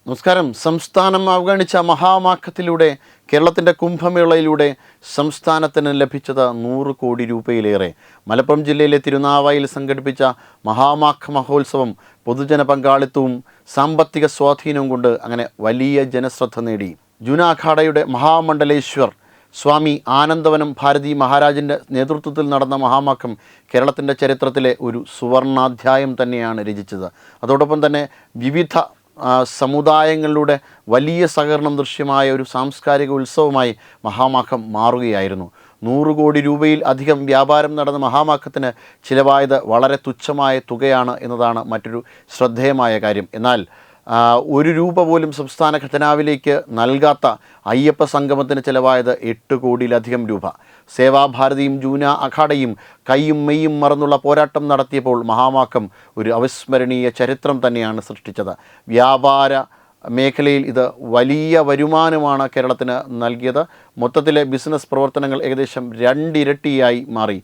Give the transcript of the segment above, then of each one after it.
നമസ്കാരം. സംസ്ഥാനം അവഗണിച്ച മഹാമാഖത്തിലൂടെ കേരളത്തിൻ്റെ കുംഭമേളയിലൂടെ സംസ്ഥാനത്തിന് ലഭിച്ചത് 100 കോടി രൂപയിലേറെ. മലപ്പുറം ജില്ലയിലെ തിരുനാവായിൽ സംഘടിപ്പിച്ച മഹാമാഘ മഹോത്സവം പൊതുജന പങ്കാളിത്തവും സാമ്പത്തിക സ്വാധീനവും കൊണ്ട് അങ്ങനെ വലിയ ജനശ്രദ്ധ നേടി. ജൂന അഖാഡയുടെ മഹാമണ്ഡലേശ്വർ സ്വാമി ആനന്ദവനം ഭാരതി മഹാരാജിൻ്റെ നേതൃത്വത്തിൽ നടന്ന മഹാമാഘം കേരളത്തിൻ്റെ ചരിത്രത്തിലെ ഒരു സുവർണാധ്യായം തന്നെയാണ് രചിച്ചത്. അതോടൊപ്പം തന്നെ വിവിധ സമുദായങ്ങളിലൂടെ വലിയ സഹകരണം ദൃശ്യമായ ഒരു സാംസ്കാരിക ഉത്സവമായി മഹാമാഘം മാറുകയായിരുന്നു. 100 കോടി രൂപയിൽ അധികം വ്യാപാരം നടന്ന മഹാമാഘത്തിന് ചിലവായത് വളരെ തുച്ഛമായ തുകയാണ് എന്നതാണ് മറ്റൊരു ശ്രദ്ധേയമായ കാര്യം. എന്നാൽ 1 രൂപ പോലും സംസ്ഥാന ഖജനാവിലേക്ക് നൽകാത്ത അയ്യപ്പ സംഗമത്തിന് ചിലവായത് 8 കോടിയിലധികം രൂപ. സേവാഭാരതിയും ജൂന അഖാഡയും കൈയും മെയ്യും മറന്നുള്ള പോരാട്ടം നടത്തിയപ്പോൾ മഹാമാഘം ഒരു അവിസ്മരണീയ ചരിത്രം തന്നെയാണ് സൃഷ്ടിച്ചത്. വ്യാപാര മേഖലയിൽ ഇത് വലിയ വരുമാനമാണ് കേരളത്തിന് നൽകിയത്. മൊത്തത്തിലെ ബിസിനസ് പ്രവർത്തനങ്ങൾ ഏകദേശം 2 ഇരട്ടിയായി മാറി.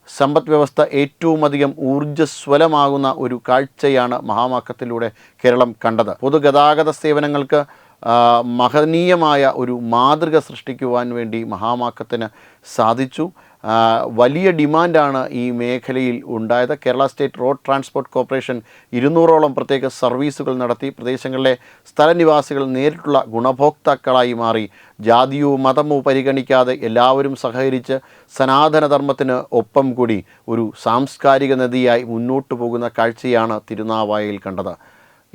സമ്പദ് വ്യവസ്ഥ ഏറ്റവും അധികം ഊർജ്ജസ്വലമാകുന്ന ഒരു കാഴ്ചയാണ് മഹാമാഘത്തിലൂടെ കേരളം കണ്ടത്. പൊതുഗതാഗത സേവനങ്ങൾക്ക് മഹനീയമായ ഒരു മാതൃക സൃഷ്ടിക്കുവാൻ വേണ്ടി മഹാമാഘത്തിന് സാധിച്ചു. വലിയ ഡിമാൻഡാണ് ഈ മേഖലയിൽ ഉണ്ടായത്. Kerala state road transport corporation 200ഓളം പ്രത്യേക സർവീസുകൾ നടത്തി. പ്രദേശങ്ങളിലെ സ്ഥലനിവാസികൾ നേരിട്ടുള്ള ഗുണഭോക്താക്കളായി മാറി. ജാതിയോ മതമോ പരിഗണിക്കാതെ എല്ലാവരും സഹകരിച്ച് സനാതനധർമ്മത്തിന് ഒപ്പം കൂടി ഒരു സാംസ്കാരിക നദിയായി മുന്നോട്ടു പോകുന്ന കാഴ്ചയാണ് തിരുനാവായയിൽ കണ്ടത്.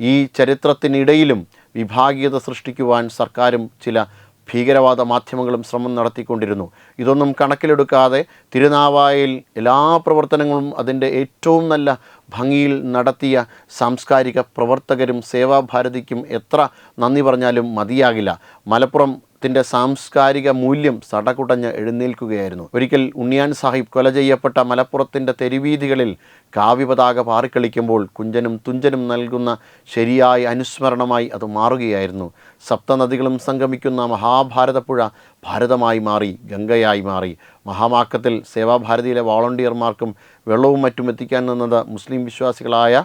ഈ ചരിത്രത്തിനിടയിലും വിഭാഗീയത സൃഷ്ടിക്കുവാൻ സർക്കാരും ചില ഭീകരവാദ മാധ്യമങ്ങളും ശ്രമം നടത്തിക്കൊണ്ടിരുന്നു. ഇതൊന്നും കണക്കിലെടുക്കാതെ തിരുനാവായയിൽ എല്ലാ പ്രവർത്തനങ്ങളും അതിൻ്റെ ഏറ്റവും നല്ല ഭംഗിയിൽ നടത്തിയ സാംസ്കാരിക പ്രവർത്തകരും സേവാഭാരതിക്കും എത്ര നന്ദി പറഞ്ഞാലും മതിയാകില്ല. മലപ്പുറത്തിൻ്റെ സാംസ്കാരിക മൂല്യം സടകുടഞ്ഞ് എഴുന്നേൽക്കുകയായിരുന്നു. ഒരിക്കൽ ഉണ്ണിയാൻ സാഹിബ് കൊല ചെയ്യപ്പെട്ട മലപ്പുറത്തിൻ്റെ തെരുവീഥികളിൽ കാവ്യപതാക പാറിക്കളിക്കുമ്പോൾ കുഞ്ചനും തുഞ്ചനും നൽകുന്ന ശരിയായ അനുസ്മരണമായി അത് മാറുകയായിരുന്നു. സപ്തനദികളും സംഗമിക്കുന്ന മഹാഭാരതപ്പുഴ ഭാരതമായി മാറി, ഗംഗയായി മാറി. മഹാമാഘത്തിൽ സേവാഭാരതിയിലെ വോളണ്ടിയർമാർക്കും വെള്ളവും മറ്റും എത്തിക്കാൻ നിന്നത് മുസ്ലിം വിശ്വാസികളായ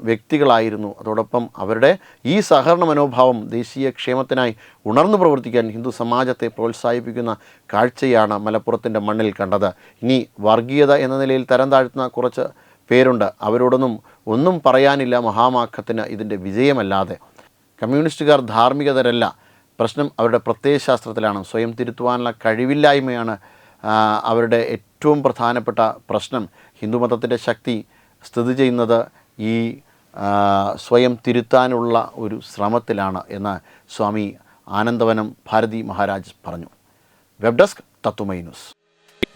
വ്യക്തികളായിരുന്നു. അതോടൊപ്പം അവരുടെ ഈ സഹകരണ മനോഭാവം ദേശീയ ക്ഷേമത്തിനായി ഉണർന്നു പ്രവർത്തിക്കാൻ ഹിന്ദു സമാജത്തെ പ്രോത്സാഹിപ്പിക്കുന്ന കാഴ്ചയാണ് മലപ്പുറത്തിൻ്റെ മണ്ണിൽ കണ്ടത്. ഇനി വർഗീയത എന്ന നിലയിൽ തരം താഴ്ത്തുന്ന കുറച്ച് പേരുണ്ട്. അവരോടൊന്നും ഒന്നും പറയാനില്ല മഹാമാഘത്തിന് ഇതിൻ്റെ വിജയമല്ലാതെ. കമ്മ്യൂണിസ്റ്റുകാർ ധാർമ്മികതരല്ല, പ്രശ്നം അവരുടെ പ്രത്യയശാസ്ത്രത്തിലാണ്. സ്വയം തിരുത്തുവാനുള്ള കഴിവില്ലായ്മയാണ് അവരുടെ ഏറ്റവും പ്രധാനപ്പെട്ട പ്രശ്നം. ഹിന്ദുമതത്തിൻ്റെ ശക്തി സ്ഥിതി ചെയ്യുന്നത് ഈ സ്വയം തിരുത്താനുള്ള ഒരു ശ്രമത്തിലാണ് എന്ന് സ്വാമി ആനന്ദവനം ഭാരതി മഹാരാജ് പറഞ്ഞു. Web desk Tatwamayi news.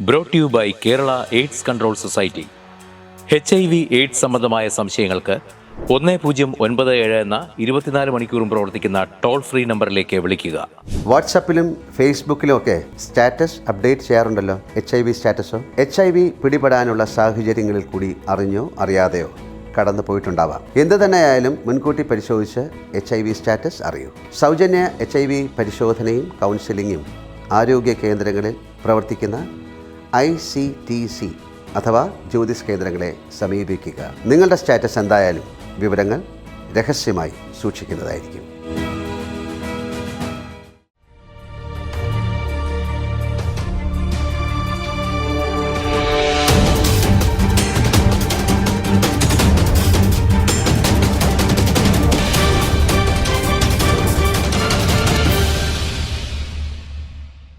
Brought you by Kerala AIDS control society. HIV AIDS സംബന്ധമായ സംശയങ്ങൾക്ക് 1097 എന്ന 24 മണിക്കൂറും പ്രവർത്തിക്കുന്ന ടോൾ ഫ്രീ നമ്പറിലേക്ക് വിളിക്കുക. വാട്സാപ്പിലും ഫേസ്ബുക്കിലും ഒക്കെ സ്റ്റാറ്റസ് അപ്ഡേറ്റ് ചെയ്യാറുണ്ടല്ലോ. HIV സ്റ്റാറ്റസോ HIV പിടിപെടാനുള്ള സാഹചര്യങ്ങളിൽ കൂടി അറിഞ്ഞോ അറിയാതെയോ കടന്നു പോയിട്ടുണ്ടാവാം. എന്ത് തന്നെയായാലും മുൻകൂട്ടി പരിശോധിച്ച് HIV സ്റ്റാറ്റസ് അറിയൂ. സൗജന്യ HIV പരിശോധനയും കൗൺസിലിങ്ങും ആരോഗ്യ കേന്ദ്രങ്ങളിൽ പ്രവർത്തിക്കുന്ന ICTC അഥവാ ജ്യോതിസ് കേന്ദ്രങ്ങളെ സമീപിക്കുക. നിങ്ങളുടെ സ്റ്റാറ്റസ് എന്തായാലും വിവരങ്ങൾ രഹസ്യമായി സൂക്ഷിക്കുന്നതായിരിക്കും.